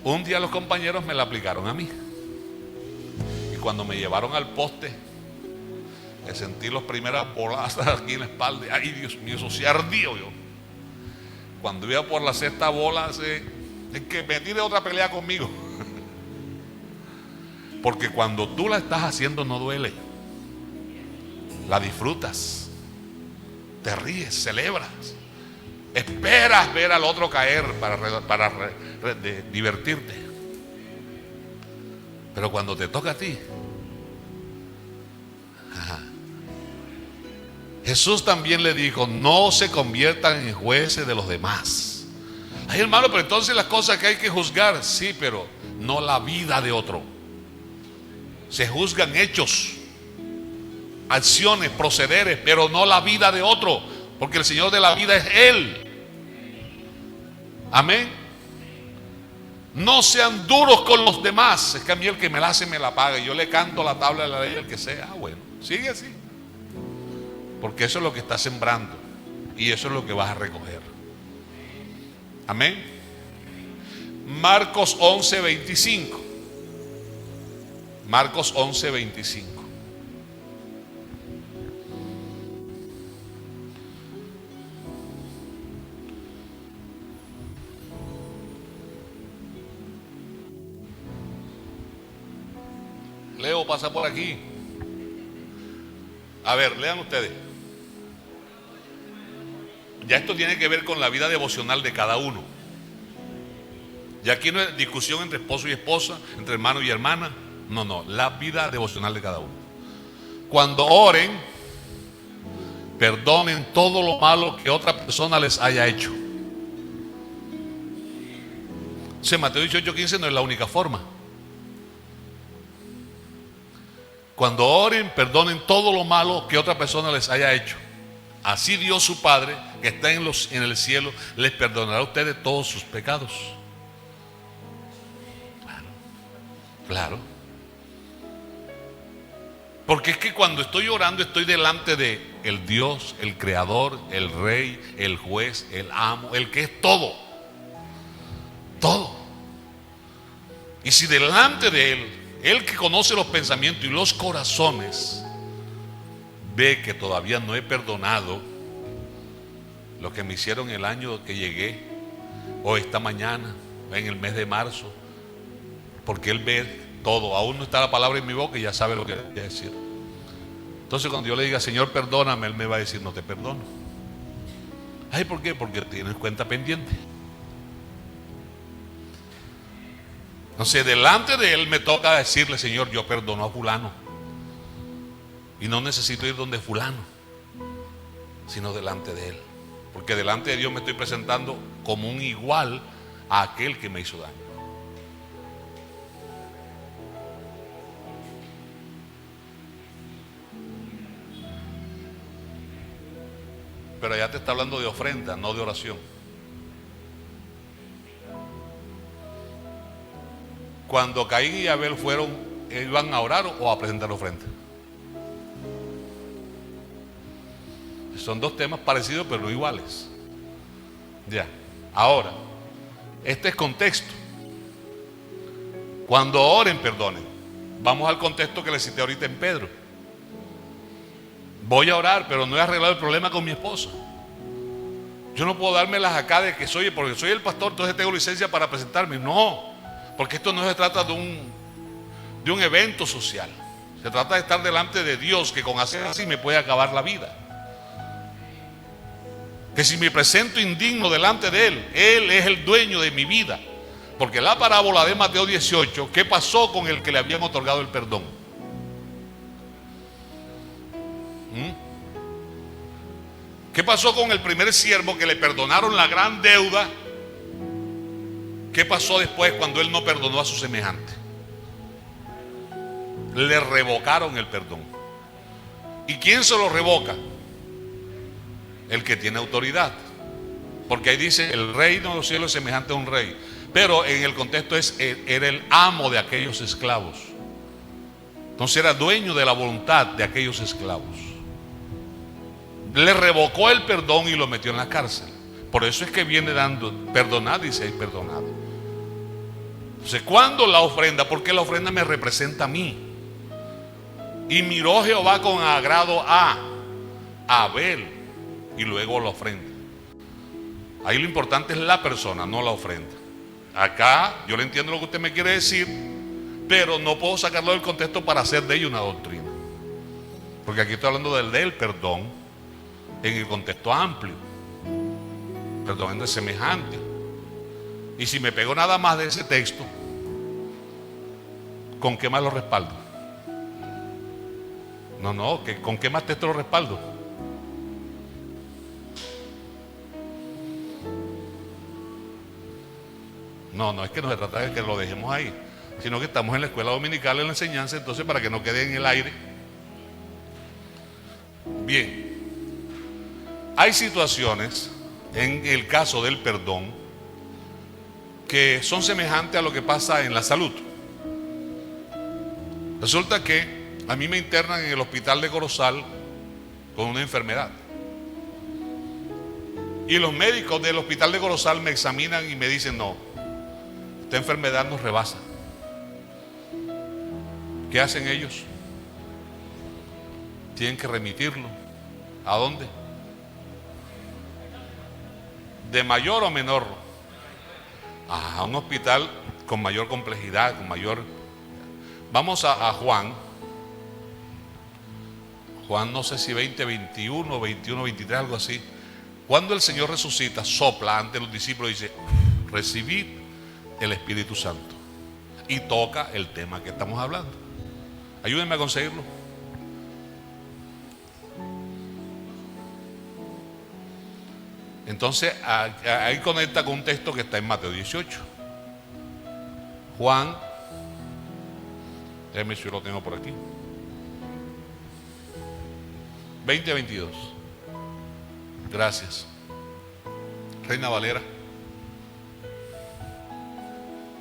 Un día los compañeros me la aplicaron a mí. Y cuando me llevaron al poste, sentí las primeras boladas aquí en la espalda. Ay, Dios mío, eso sí ardió yo. Cuando iba por la 6ª bola, es que me tire otra pelea conmigo. Porque cuando tú la estás haciendo no duele. La disfrutas. Te ríes, celebras. Esperas ver al otro caer para divertirte. Pero cuando te toca a ti, Jesús también le dijo: no se conviertan en jueces de los demás. Ay, hermano, pero entonces las cosas que hay que juzgar, sí, pero no la vida de otro. Se juzgan hechos, acciones, procederes, pero no la vida de otro, porque el Señor de la vida es Él. Amén. No sean duros con los demás. Es que a mí el que me la hace me la paga. Yo le canto la tabla de la ley al que sea. Bueno, sigue así, porque eso es lo que estás sembrando y eso es lo que vas a recoger. Amén. Marcos 11:25. Marcos 11:25. Leo pasa por aquí. A ver, lean ustedes. Ya esto tiene que ver con la vida devocional de cada uno. Ya aquí no es discusión entre esposo y esposa, entre hermano y hermana. No, la vida devocional de cada uno. Cuando oren, perdonen todo lo malo que otra persona les haya hecho. Mateo 18:15 no es la única forma. Cuando oren, perdonen todo lo malo que otra persona les haya hecho. así Dios su Padre, que está en el cielo, les perdonará a ustedes todos sus pecados. Claro, claro. Porque es que cuando estoy orando estoy delante de el Dios, el Creador, el Rey, el Juez, el Amo, el que es todo. Todo. Y si delante de Él, Él que conoce los pensamientos y los corazones, ve que todavía no he perdonado lo que me hicieron el año que llegué, o esta mañana, en el mes de marzo, porque Él ve todo, aún no está la palabra en mi boca y ya sabe lo que voy a decir. Entonces cuando yo le diga, Señor, perdóname, Él me va a decir, no te perdono. Ay, ¿por qué? Porque tienes cuenta pendiente. Entonces delante de Él me toca decirle, Señor, yo perdono a fulano. Y no necesito ir donde fulano, sino delante de Él. Porque delante de Dios me estoy presentando como un igual a aquel que me hizo daño. Pero allá te está hablando de ofrenda, no de oración. Cuando Caín y Abel iban a orar o a presentar ofrenda. Son dos temas parecidos pero no iguales. Ya. Ahora, este es contexto. Cuando oren, perdonen. Vamos al contexto que le cité ahorita en Pedro. Voy a orar, pero no he arreglado el problema con mi esposa. Yo no puedo dármelas acá de que porque soy el pastor, entonces tengo licencia para presentarme. No, porque esto no se trata de un evento social. Se trata de estar delante de Dios, que con hacer así me puede acabar la vida. Que si me presento indigno delante de Él, Él es el dueño de mi vida. Porque la parábola de Mateo 18, ¿qué pasó con el que le habían otorgado el perdón? ¿Qué pasó con el primer siervo que le perdonaron la gran deuda? ¿Qué pasó después cuando él no perdonó a su semejante? Le revocaron el perdón. ¿Y quién se lo revoca? El que tiene autoridad. Porque ahí dice, el reino de los cielos es semejante a un rey. Pero en el contexto era el amo de aquellos esclavos. Entonces era dueño de la voluntad de aquellos esclavos. Le revocó el perdón y lo metió en la cárcel. Por eso es que viene dando, perdonad y seáis perdonados. Entonces, ¿cuándo la ofrenda? Porque la ofrenda me representa a mí. Y miró Jehová con agrado a Abel y luego la ofrenda. Ahí lo importante es la persona, no la ofrenda. Acá yo le entiendo lo que usted me quiere decir, pero no puedo sacarlo del contexto para hacer de ello una doctrina. Porque aquí estoy hablando del perdón en el contexto amplio. Perdón es semejante. Y si me pego nada más de ese texto, ¿con qué más lo respaldo? No, ¿con qué más texto lo respaldo? No, es que no se trata de que lo dejemos ahí, sino que estamos en la escuela dominical en la enseñanza, entonces para que no quede en el aire. Bien. Hay situaciones, en el caso del perdón, que son semejantes a lo que pasa en la salud. Resulta que a mí me internan en el hospital de Corozal con una enfermedad. Y los médicos del hospital de Corozal me examinan y me dicen, no, esta enfermedad nos rebasa. ¿Qué hacen ellos? Tienen que remitirlo. ¿A dónde? De mayor o menor, a un hospital con mayor complejidad, con mayor. Vamos a Juan, no sé si 20:21, 21:23, algo así. Cuando el Señor resucita, sopla ante los discípulos y dice, recibid el Espíritu Santo. Y toca el tema que estamos hablando. Ayúdenme a conseguirlo. Entonces ahí conecta con un texto que está en Mateo 18. Juan, déjame si yo lo tengo por aquí, 20:22. Gracias. Reina Valera.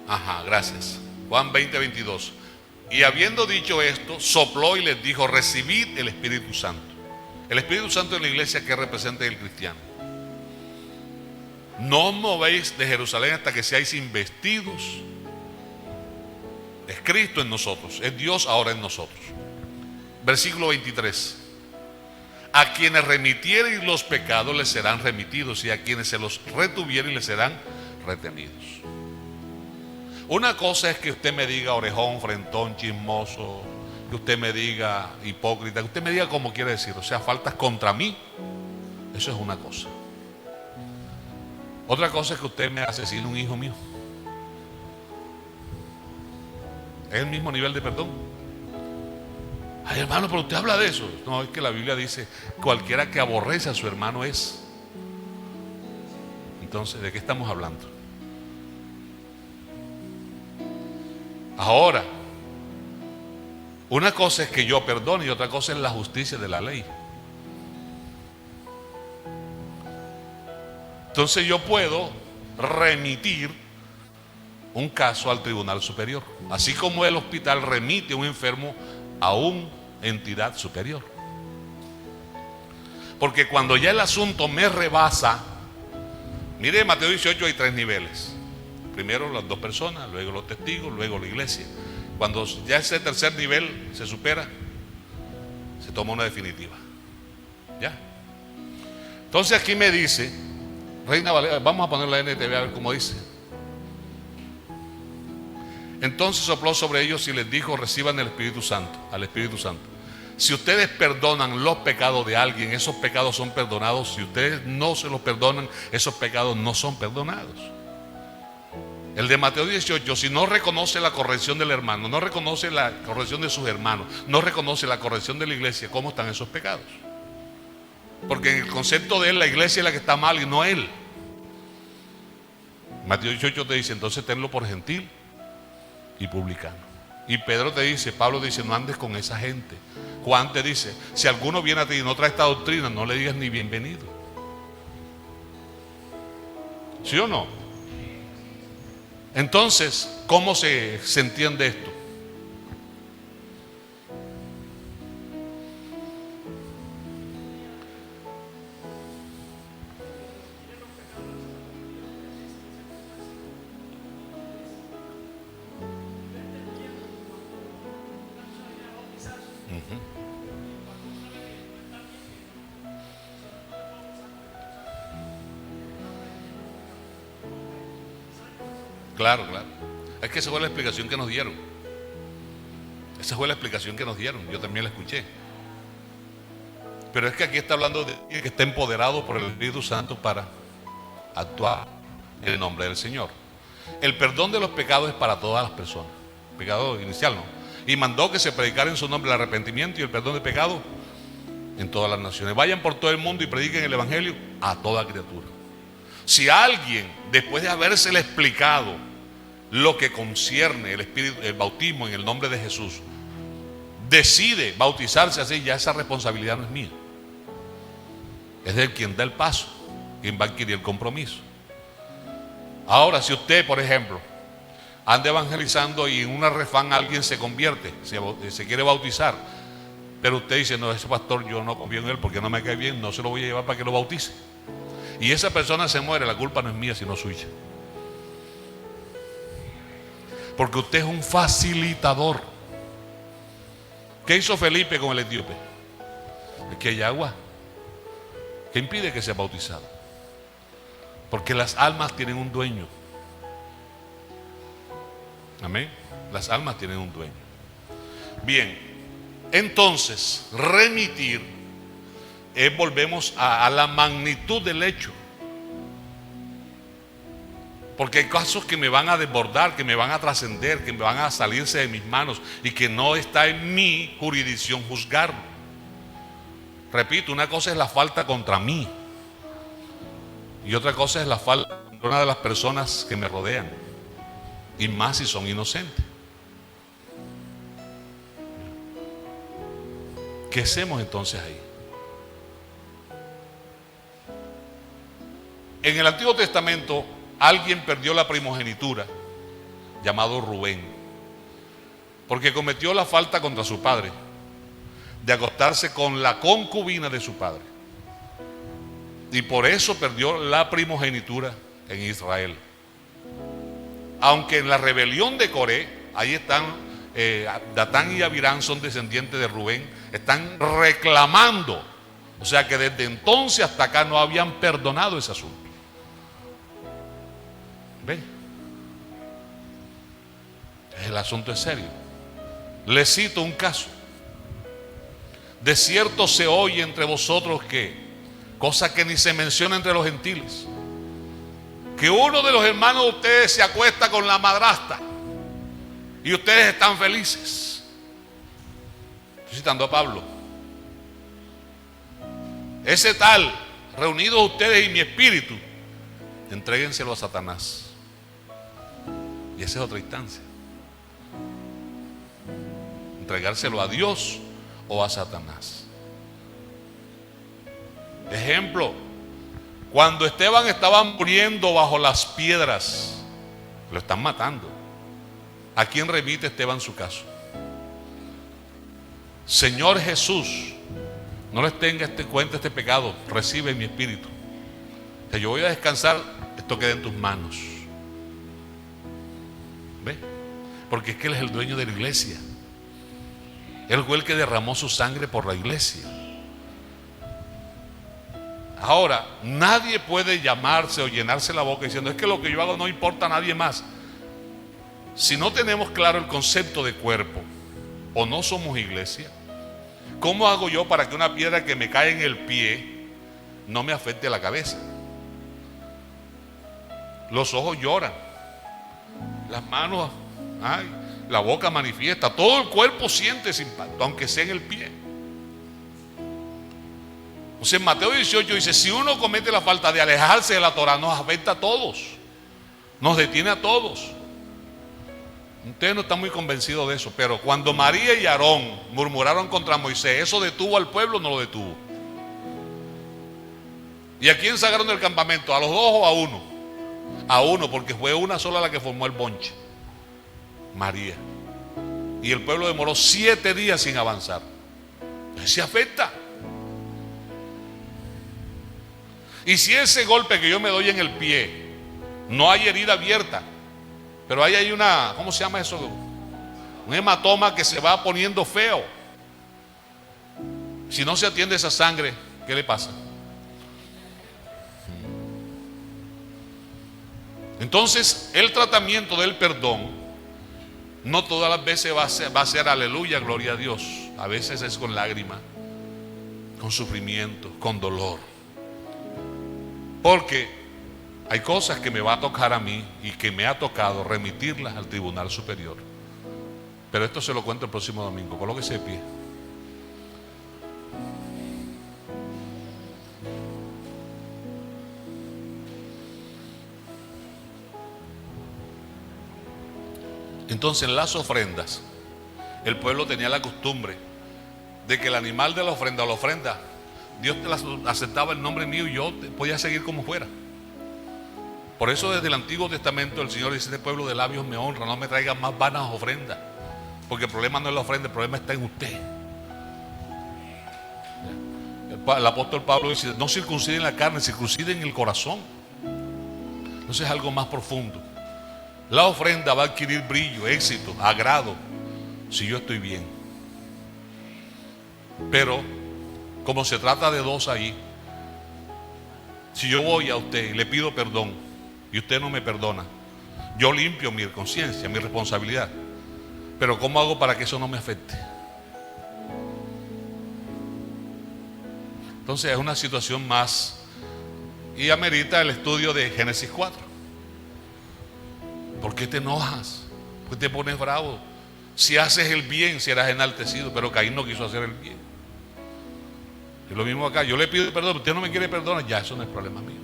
Ajá, gracias. Juan 20:22. Y habiendo dicho esto, sopló y les dijo: recibid el Espíritu Santo. El Espíritu Santo en la iglesia, que representa el cristiano. No os movéis de Jerusalén hasta que seáis investidos. Es Cristo en nosotros, es Dios ahora en nosotros. Versículo 23. A quienes remitiereis los pecados les serán remitidos, y a quienes se los retuvieren les serán retenidos. Una cosa es que usted me diga orejón, frentón, chismoso, que usted me diga hipócrita, que usted me diga como quiere decir, o sea, faltas contra mí. Eso es una cosa. Otra cosa es que usted me asesine un hijo mío. Es el mismo nivel de perdón. Ay, hermano, pero usted habla de eso. No, es que la Biblia dice: cualquiera que aborrece a su hermano es. Entonces, ¿de qué estamos hablando? Ahora, una cosa es que yo perdone y otra cosa es la justicia de la ley. Entonces yo puedo remitir un caso al Tribunal Superior, así como el hospital remite a un enfermo a una entidad superior. Porque cuando ya el asunto me rebasa, mire, en Mateo 18 hay 3 niveles. Primero las 2 personas, luego los testigos, luego la iglesia. Cuando ya ese tercer nivel se supera, se toma una definitiva. ¿Ya? Entonces aquí me dice, Reina Valera, vamos a poner la NTV a ver cómo dice. Entonces sopló sobre ellos y les dijo: reciban el Espíritu Santo, al Espíritu Santo. Si ustedes perdonan los pecados de alguien, esos pecados son perdonados. Si ustedes no se los perdonan, esos pecados no son perdonados. El de Mateo 18, si no reconoce la corrección del hermano, no reconoce la corrección de sus hermanos, no reconoce la corrección de la iglesia, ¿cómo están esos pecados? Porque en el concepto de él, la iglesia es la que está mal y no él. Mateo 18 te dice: entonces tenlo por gentil y publicano. Y Pedro te dice, Pablo dice: no andes con esa gente. Juan te dice: si alguno viene a ti y no trae esta doctrina, no le digas ni bienvenido. ¿Sí o no? Entonces, ¿cómo se entiende esto? Claro, claro. Es que esa fue la explicación que nos dieron. Esa fue la explicación que nos dieron. Yo también la escuché. Pero es que aquí está hablando de que está empoderado por el Espíritu Santo para actuar en el nombre del Señor. El perdón de los pecados es para todas las personas. Pecado inicial, ¿no? Y mandó que se predicara en su nombre el arrepentimiento y el perdón de pecados en todas las naciones. Vayan por todo el mundo y prediquen el Evangelio a toda criatura. Si alguien, después de habérsele explicado lo que concierne el bautismo en el nombre de Jesús, decide bautizarse así, ya esa responsabilidad no es mía. Es de quien da el paso, quien va a adquirir el compromiso. Ahora, si usted, por ejemplo, anda evangelizando y en una refán alguien se convierte, se quiere bautizar, pero usted dice: no, ese pastor yo no confío en él porque no me cae bien, no se lo voy a llevar para que lo bautice, y esa persona se muere, la culpa no es mía sino suya, porque usted es un facilitador. ¿Qué hizo Felipe con el etíope? Es que hay agua. ¿Qué impide que sea bautizado? Porque las almas tienen un dueño. Amén. Las almas tienen un dueño. Bien, entonces remitir volvemos a la magnitud del hecho. Porque hay casos que me van a desbordar, que me van a trascender, que me van a salirse de mis manos y que no está en mi jurisdicción juzgarlo. Repito, una cosa es la falta contra mí y otra cosa es la falta contra una de las personas que me rodean, y más si son inocentes. ¿Qué hacemos entonces ahí? En el Antiguo Testamento alguien perdió la primogenitura, llamado Rubén, porque cometió la falta contra su padre de acostarse con la concubina de su padre, y por eso perdió la primogenitura en Israel. Aunque en la rebelión de Coré, ahí están Datán y Abirán, son descendientes de Rubén, están reclamando, o sea que desde entonces hasta acá no habían perdonado ese asunto. ¿Ven? El asunto es serio. Les cito un caso. De cierto se oye entre vosotros que, cosa que ni se menciona entre los gentiles, que uno de los hermanos de ustedes se acuesta con la madrastra y ustedes están felices. Estoy citando a Pablo. Ese tal, reunidos ustedes y mi espíritu, entréguenselo a Satanás. Y esa es otra instancia. Entregárselo a Dios o a Satanás. Ejemplo, cuando Esteban estaba muriendo bajo las piedras, lo están matando. ¿A quién remite Esteban su caso? Señor Jesús, no les tenga cuenta este pecado, recibe mi espíritu. O sea, yo voy a descansar, esto queda en tus manos. ¿Ve? Porque es que Él es el dueño de la iglesia. Él fue el que derramó su sangre por la iglesia. Ahora, nadie puede llamarse o llenarse la boca diciendo, es que lo que yo hago no importa a nadie más. Si no tenemos claro el concepto de cuerpo, o no somos iglesia, ¿cómo hago yo para que una piedra que me cae en el pie no me afecte la cabeza? Los ojos lloran, las manos, ay, la boca manifiesta, todo el cuerpo siente ese impacto, aunque sea en el pie. O sea, en Mateo 18 dice, si uno comete la falta de alejarse de la Torah, nos afecta a todos, nos detiene a todos. Ustedes no están muy convencidos de eso, pero cuando María y Aarón murmuraron contra Moisés, ¿eso detuvo al pueblo o no lo detuvo? ¿Y a quién sacaron del campamento? ¿A los dos o a uno? A uno, porque fue una sola la que formó el bonche, María. Y el pueblo demoró 7 días sin avanzar. Entonces se afecta. Y si ese golpe que yo me doy en el pie, no hay herida abierta, pero ahí hay una, ¿cómo se llama eso? Un hematoma que se va poniendo feo. Si no se atiende esa sangre, ¿qué le pasa? Entonces, el tratamiento del perdón no todas las veces va a ser aleluya, gloria a Dios. A veces es con lágrimas, con sufrimiento, con dolor. Porque hay cosas que me va a tocar a mí y que me ha tocado remitirlas al Tribunal Superior. Pero esto se lo cuento el próximo domingo. Colóquese de pie. Entonces, en las ofrendas, el pueblo tenía la costumbre de que el animal de la ofrenda, Dios te aceptaba el nombre mío y yo podía seguir como fuera. Por eso desde el Antiguo Testamento el Señor dice, este pueblo de labios me honra, no me traigan más vanas ofrendas, porque el problema no es la ofrenda, el problema está en usted. El apóstol Pablo dice, no circunciden la carne, circunciden el corazón. Entonces es algo más profundo. La ofrenda va a adquirir brillo, éxito, agrado, si yo estoy bien. Pero como se trata de dos ahí, si yo voy a usted y le pido perdón y usted no me perdona, yo limpio mi conciencia, mi responsabilidad. Pero ¿cómo hago para que eso no me afecte? Entonces es una situación más y amerita el estudio de Génesis 4. ¿Por qué te enojas? ¿Por qué te pones bravo? Si haces el bien serás enaltecido, pero Caín no quiso hacer el bien. Es lo mismo acá, yo le pido perdón, usted no me quiere perdonar, ya eso no es problema mío.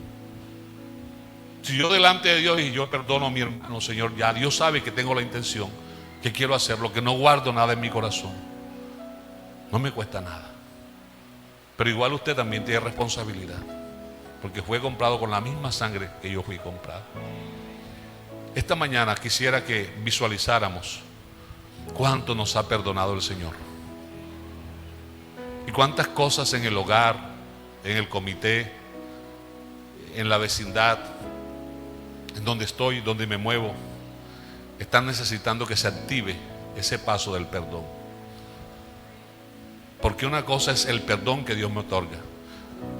Si yo delante de Dios y yo perdono a mi hermano, Señor, ya Dios sabe que tengo la intención, que quiero hacerlo, que no guardo nada en mi corazón. No me cuesta nada. Pero igual usted también tiene responsabilidad. porque fue comprado con la misma sangre que yo fui comprado. Esta mañana quisiera que visualizáramos cuánto nos ha perdonado el Señor y cuántas cosas en el hogar, en el comité, en la vecindad, en donde estoy, donde me muevo, están necesitando que se active ese paso del perdón. Porque una cosa es el perdón que Dios me otorga,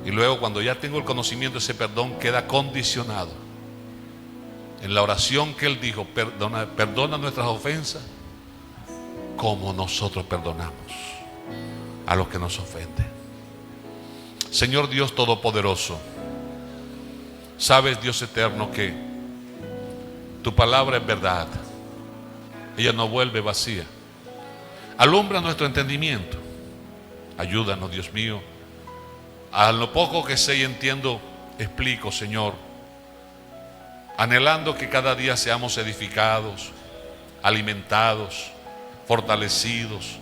y luego cuando ya tengo el conocimiento, ese perdón queda condicionado en la oración que Él dijo: perdona nuestras ofensas como nosotros perdonamos a los que nos ofenden. Señor Dios Todopoderoso, sabes, Dios eterno, que tu palabra es verdad. Ella no vuelve vacía. Alumbra nuestro entendimiento. Ayúdanos, Dios mío. A lo poco que sé y entiendo, explico, Señor, anhelando que cada día seamos edificados, alimentados, fortalecidos,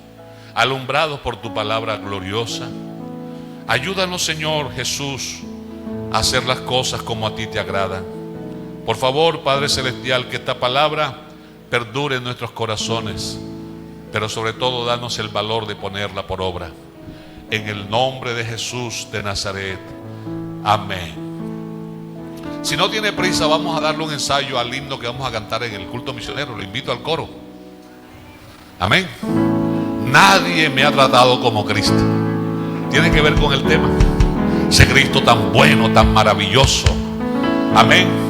alumbrados por tu palabra gloriosa. Ayúdanos, Señor Jesús, a hacer las cosas como a ti te agradan. Por favor, Padre Celestial, que esta palabra perdure en nuestros corazones, pero sobre todo danos el valor de ponerla por obra. En el nombre de Jesús de Nazaret. Amén. Si no tiene prisa, vamos a darle un ensayo al himno que vamos a cantar en el culto misionero. Lo invito al coro. Amén. Nadie me ha tratado como Cristo. Tiene que ver con el tema. Ese Cristo tan bueno, tan maravilloso. Amén.